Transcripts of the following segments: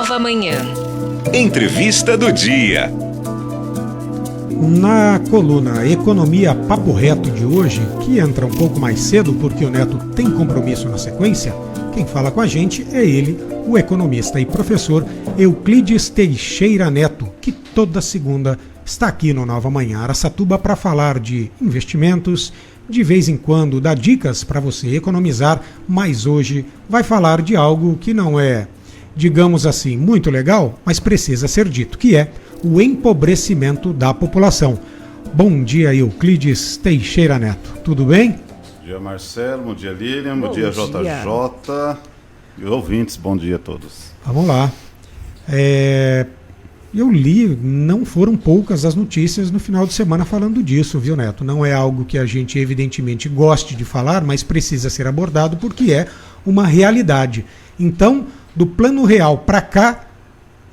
Nova Manhã. Entrevista do dia. Na coluna Economia Papo Reto de hoje, que entra um pouco mais cedo porque o Neto tem compromisso na sequência, quem fala com a gente é ele, o economista e professor Euclides Teixeira Neto, que toda segunda está aqui no Nova Manhã Araçatuba para falar de investimentos, de vez em quando dá dicas para você economizar, mas hoje vai falar de algo que não é, digamos assim, muito legal, mas precisa ser dito, que é o empobrecimento da população. Bom dia, Euclides Teixeira Neto. Tudo bem? Bom dia, Marcelo. Bom dia, Lilian. Bom dia, JJ. E ouvintes, bom dia a todos. Vamos lá. Eu li, não foram poucas as notícias no final de semana falando disso, viu, Neto? Não é algo que a gente, evidentemente, goste de falar, mas precisa ser abordado porque é uma realidade. Então, do plano real para cá,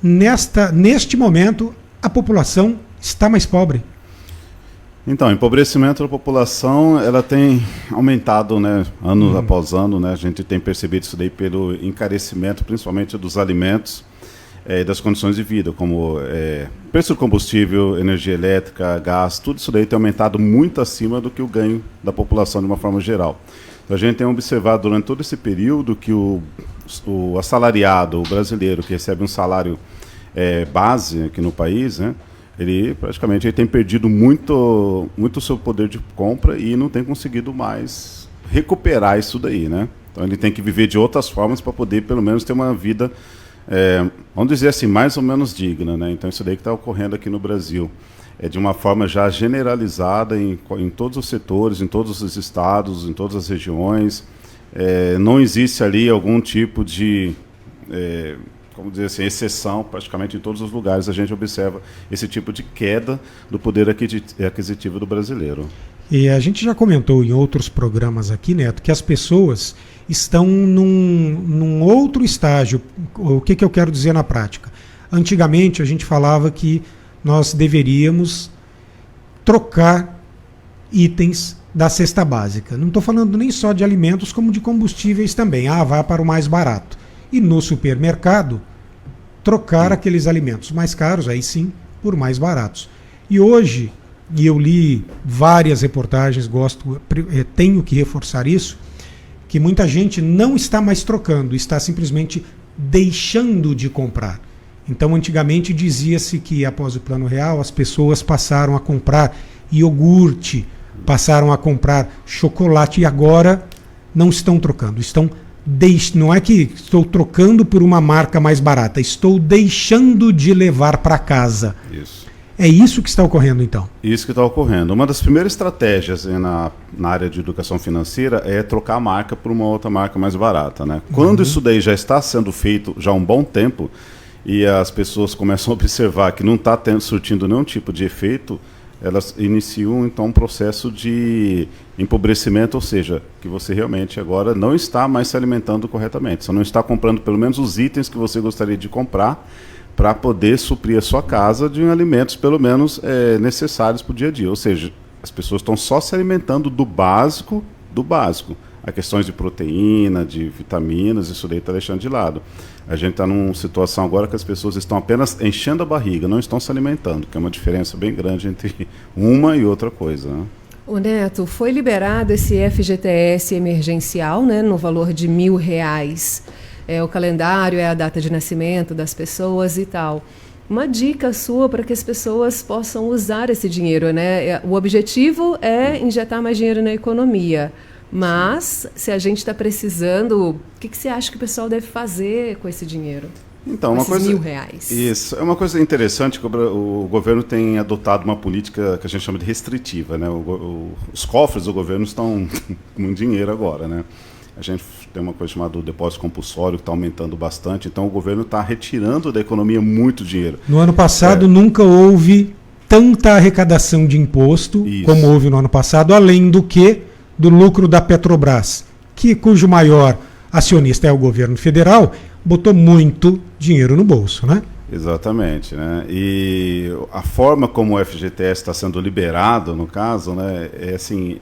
neste momento, a população está mais pobre. Então, o empobrecimento da população, ela tem aumentado, né, ano após ano, né? A gente tem percebido isso daí pelo encarecimento, principalmente dos alimentos e das condições de vida, como preço do combustível, energia elétrica, gás, tudo isso daí tem aumentado muito acima do que o ganho da população de uma forma geral. Então, a gente tem observado durante todo esse período que o assalariado, o brasileiro que recebe um salário base aqui no país, né, ele praticamente tem perdido muito o seu poder de compra e não tem conseguido mais recuperar isso daí, né? Então ele tem que viver de outras formas para poder pelo menos ter uma vida, vamos dizer assim, mais ou menos digna, né? Então isso daí que está ocorrendo aqui no Brasil é de uma forma já generalizada em todos os setores, em todos os estados, em todas as regiões. Não existe ali algum tipo de como dizer assim, exceção, praticamente em todos os lugares a gente observa esse tipo de queda do poder aquisitivo do brasileiro. E a gente já comentou em outros programas aqui, Neto, que as pessoas estão num outro estágio. O que eu quero dizer na prática? Antigamente a gente falava que nós deveríamos trocar itens da cesta básica. Não estou falando nem só de alimentos, como de combustíveis também. Vá para o mais barato. E no supermercado, trocar aqueles alimentos mais caros, aí sim, por mais baratos. E hoje, e eu li várias reportagens, tenho que reforçar isso, que muita gente não está mais trocando, está simplesmente deixando de comprar. Então, antigamente dizia-se que após o Plano Real, as pessoas passaram a comprar iogurte, passaram a comprar chocolate e agora não estão trocando, não é que estou trocando por uma marca mais barata, estou deixando de levar para casa. Isso. É isso que está ocorrendo, então? Isso que está ocorrendo. Uma das primeiras estratégias na área de educação financeira é trocar a marca por uma outra marca mais barata, né? Quando isso daí já está sendo feito já há um bom tempo e as pessoas começam a observar que não está surtindo nenhum tipo de efeito, elas iniciam então um processo de empobrecimento, ou seja, que você realmente agora não está mais se alimentando corretamente, você não está comprando pelo menos os itens que você gostaria de comprar para poder suprir a sua casa de alimentos pelo menos necessários para o dia a dia, ou seja, as pessoas estão só se alimentando do básico. Há questões de proteína, de vitaminas, isso daí está deixando de lado. A gente está numa situação agora que as pessoas estão apenas enchendo a barriga, não estão se alimentando, que é uma diferença bem grande entre uma e outra coisa, né? O Neto, foi liberado esse FGTS emergencial, né, no valor de R$1.000. O calendário, a data de nascimento das pessoas e tal. Uma dica sua para que as pessoas possam usar esse dinheiro, né? O objetivo é injetar mais dinheiro na economia. Mas, se a gente está precisando, o que você acha que o pessoal deve fazer com esse dinheiro? Então, uma coisa, R$1.000. Isso, é uma coisa interessante que o governo tem adotado uma política que a gente chama de restritiva, né? Os cofres do governo estão com dinheiro agora, né? A gente tem uma coisa chamada depósito compulsório que está aumentando bastante, então o governo está retirando da economia muito dinheiro. No ano passado nunca houve tanta arrecadação de imposto como houve no ano passado, além do lucro da Petrobras, cujo maior acionista é o governo federal, botou muito dinheiro no bolso, né? Exatamente, né? E a forma como o FGTS está sendo liberado, no caso, né, é assim,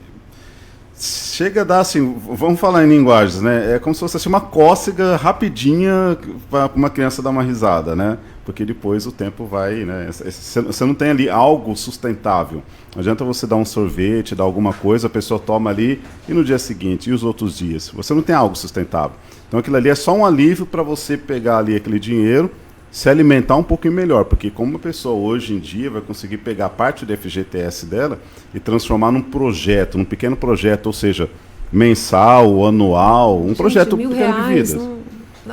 Chega a dar assim, vamos falar em linguagens, né? É como se fosse assim, uma cócega rapidinha para uma criança dar uma risada, né? Porque depois o tempo vai, né? Você não tem ali algo sustentável. Não adianta você dar um sorvete, dar alguma coisa, a pessoa toma ali e no dia seguinte, e os outros dias? Você não tem algo sustentável. Então aquilo ali é só um alívio para você pegar ali aquele dinheiro, se alimentar um pouquinho melhor, porque como a pessoa hoje em dia vai conseguir pegar parte do FGTS dela e transformar num projeto, num pequeno projeto, ou seja, mensal, anual, um projeto pequeno de vida.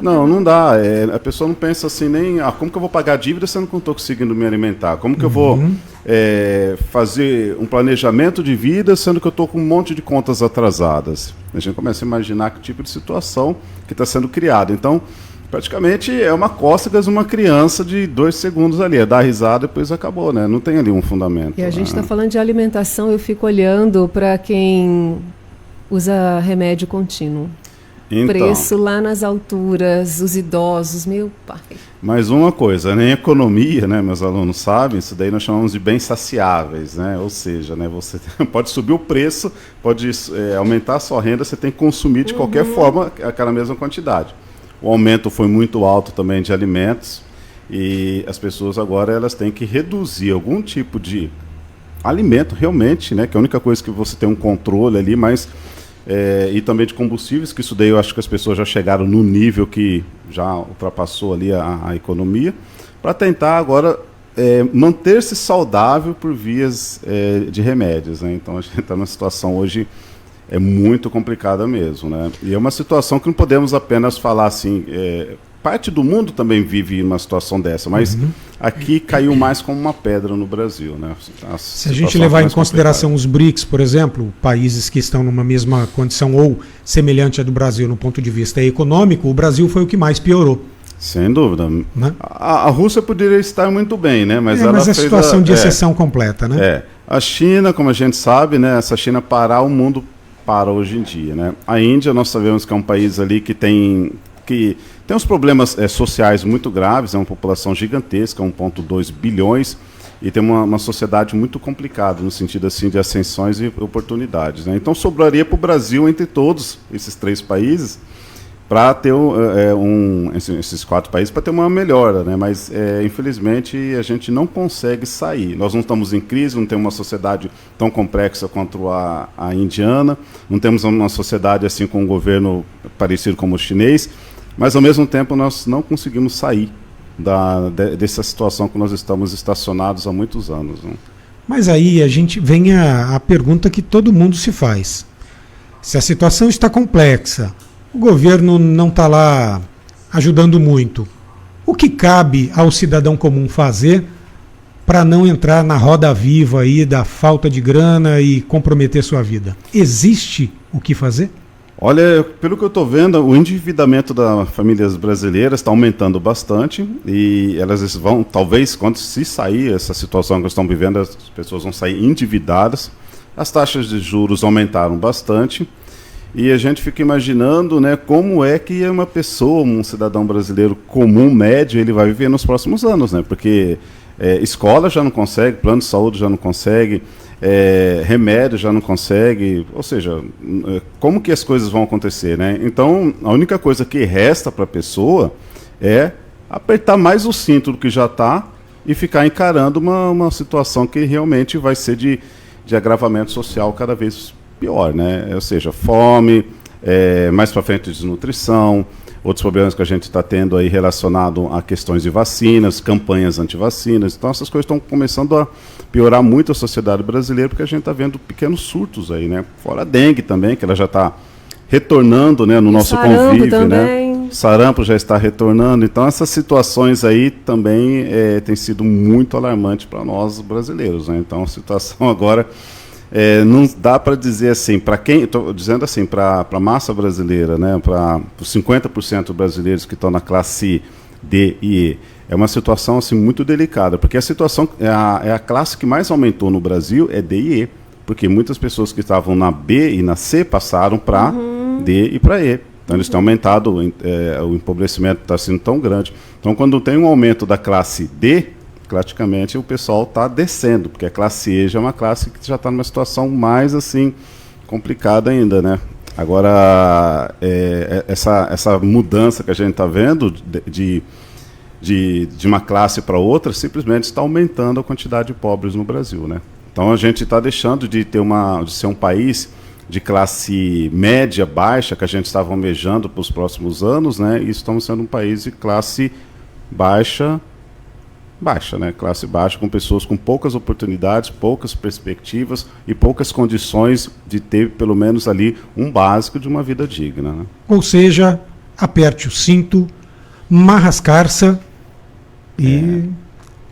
Não dá. A pessoa não pensa assim nem, como que eu vou pagar a dívida se eu não estou conseguindo me alimentar? Como que eu vou fazer um planejamento de vida sendo que eu estou com um monte de contas atrasadas? A gente começa a imaginar que tipo de situação que está sendo criada. Então, praticamente é uma cócega de uma criança de 2 segundos ali, é dar risada e depois acabou, né? Não tem ali um fundamento. E a gente está falando de alimentação, eu fico olhando para quem usa remédio contínuo. Então, preço lá nas alturas, os idosos, meu pai. Mas uma coisa, em economia, né, meus alunos sabem, isso daí nós chamamos de bens saciáveis, né? Ou seja, né, você pode subir o preço, pode aumentar a sua renda, você tem que consumir de qualquer forma aquela mesma quantidade. O aumento foi muito alto também de alimentos e as pessoas agora elas têm que reduzir algum tipo de alimento realmente, né, que é a única coisa que você tem um controle ali, mas e também de combustíveis, que isso daí eu acho que as pessoas já chegaram no nível que já ultrapassou ali a economia, para tentar agora manter-se saudável por vias de remédios, né? Então a gente está numa situação hoje muito complicada mesmo, né? E é uma situação que não podemos apenas falar assim, parte do mundo também vive uma situação dessa, mas aqui caiu mais como uma pedra no Brasil, né? Se a gente levar em consideração os BRICS, por exemplo, países que estão numa mesma condição ou semelhante à do Brasil no ponto de vista econômico, o Brasil foi o que mais piorou. Sem dúvida. Né? A Rússia poderia estar muito bem, né? Mas ela mas fez a situação de exceção completa, né? A China, como a gente sabe, né? Essa China parar, o mundo para hoje em dia, né? A Índia, nós sabemos que é um país ali que tem uns problemas sociais muito graves, é uma população gigantesca, 1,2 bilhões, e tem uma sociedade muito complicada, no sentido assim de ascensões e oportunidades, né? Então sobraria para o Brasil, entre todos esses 3 países, para ter esses 4 países, para ter uma melhora, né? Mas infelizmente a gente não consegue sair. Nós não estamos em crise, não temos uma sociedade tão complexa quanto a indiana, não temos uma sociedade assim com um governo parecido como o chinês, mas ao mesmo tempo nós não conseguimos sair dessa situação que nós estamos estacionados há muitos anos, né? Mas aí a gente vem a pergunta que todo mundo se faz. Se a situação está complexa, o governo não está lá ajudando muito, o que cabe ao cidadão comum fazer para não entrar na roda viva aí da falta de grana e comprometer sua vida? Existe o que fazer? Olha, pelo que eu estou vendo, o endividamento das famílias brasileiras está aumentando bastante e elas vão, talvez, se sair essa situação que estão vivendo, as pessoas vão sair endividadas. As taxas de juros aumentaram bastante e a gente fica imaginando, né, como é que uma pessoa, um cidadão brasileiro comum, médio, ele vai viver nos próximos anos, né? Porque escola já não consegue, plano de saúde já não consegue, remédio já não consegue, ou seja, como que as coisas vão acontecer, né? Então, a única coisa que resta para a pessoa é apertar mais o cinto do que já está e ficar encarando uma situação que realmente vai ser de agravamento social cada vez pior, né? Ou seja, fome, mais para frente desnutrição, outros problemas que a gente está tendo aí relacionado a questões de vacinas, campanhas anti-vacinas. Então essas coisas estão começando a piorar muito a sociedade brasileira, porque a gente está vendo pequenos surtos aí, né? Fora a dengue também, que ela já está retornando, né, no nosso convívio, também, né? Sarampo já está retornando. Então essas situações aí também têm sido muito alarmantes para nós brasileiros, né? Então a situação agora não dá para dizer assim, para quem, estou dizendo assim, para a massa brasileira, né, para os 50% brasileiros que estão na classe D e E, é uma situação assim, muito delicada, porque a situação, a classe que mais aumentou no Brasil é D e E, porque muitas pessoas que estavam na B e na C passaram para D e para E. Então eles têm aumentado, o empobrecimento está sendo tão grande. Então quando tem um aumento da classe D, praticamente o pessoal está descendo, porque a classe E já é uma classe que já está numa situação mais assim complicado ainda, né? Agora, essa mudança que a gente está vendo de uma classe para outra simplesmente está aumentando a quantidade de pobres no Brasil, né? Então a gente está deixando de ser um país de classe média, baixa, que a gente estava almejando para os próximos anos, né? E estamos sendo um país de classe baixa, né? Classe baixa, com pessoas com poucas oportunidades, poucas perspectivas e poucas condições de ter, pelo menos ali, um básico de uma vida digna, né? Ou seja, aperte o cinto, marra as carças e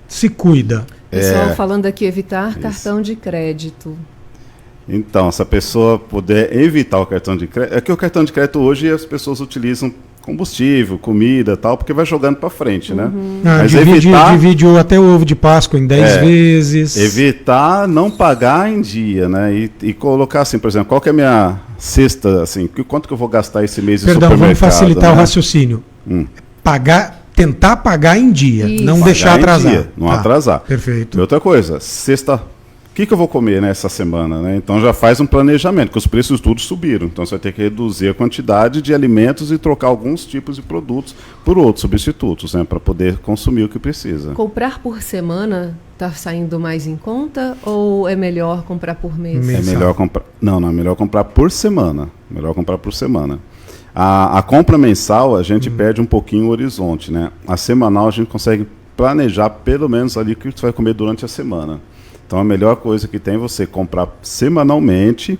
se cuida. Pessoal falando aqui, evitar cartão de crédito. Então, se a pessoa puder evitar o cartão de crédito... É que o cartão de crédito hoje as pessoas utilizam combustível, comida e tal, porque vai jogando para frente, né? Mas divide até o ovo de Páscoa em 10 vezes. Evitar não pagar em dia, né? E colocar assim, por exemplo, qual que é a minha cesta, assim, quanto que eu vou gastar esse mês no supermercado? Vamos facilitar, né, o raciocínio. Tentar pagar em dia, não pagar deixar atrasar. Dia, não atrasar. Perfeito. E outra coisa, sexta... O que eu vou comer nessa semana, né? Então já faz um planejamento, porque os preços tudo subiram. Então você vai ter que reduzir a quantidade de alimentos e trocar alguns tipos de produtos por outros substitutos, né? Para poder consumir o que precisa. Comprar por semana está saindo mais em conta ou é melhor comprar por mês? É melhor comprar. Não, é melhor comprar por semana. Melhor comprar por semana. A compra mensal a gente perde um pouquinho o horizonte, né? A semanal a gente consegue planejar pelo menos ali o que você vai comer durante a semana. Então a melhor coisa que tem é você comprar semanalmente,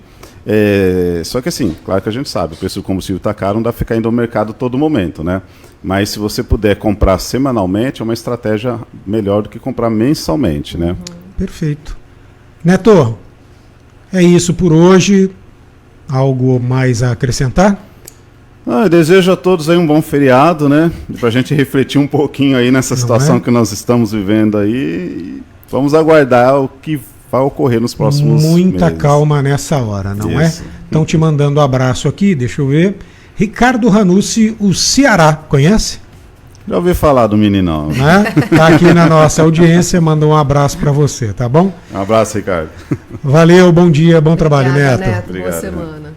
só que assim, claro que a gente sabe, o preço do combustível está caro, não dá para ficar indo ao mercado todo momento, né? Mas se você puder comprar semanalmente, é uma estratégia melhor do que comprar mensalmente, né? Perfeito. Neto, é isso por hoje. Algo mais a acrescentar? Eu desejo a todos aí um bom feriado, né? Para a gente refletir um pouquinho aí nessa situação que nós estamos vivendo aí. Vamos aguardar o que vai ocorrer nos próximos meses. Muita calma nessa hora, não é? Estão te mandando um abraço aqui, deixa eu ver. Ricardo Ranucci, o Ceará, conhece? Já ouvi falar do meninão. Está aqui na nossa audiência, manda um abraço para você, tá bom? Um abraço, Ricardo. Valeu, bom dia, bom trabalho, Obrigada, Neto. Boa semana.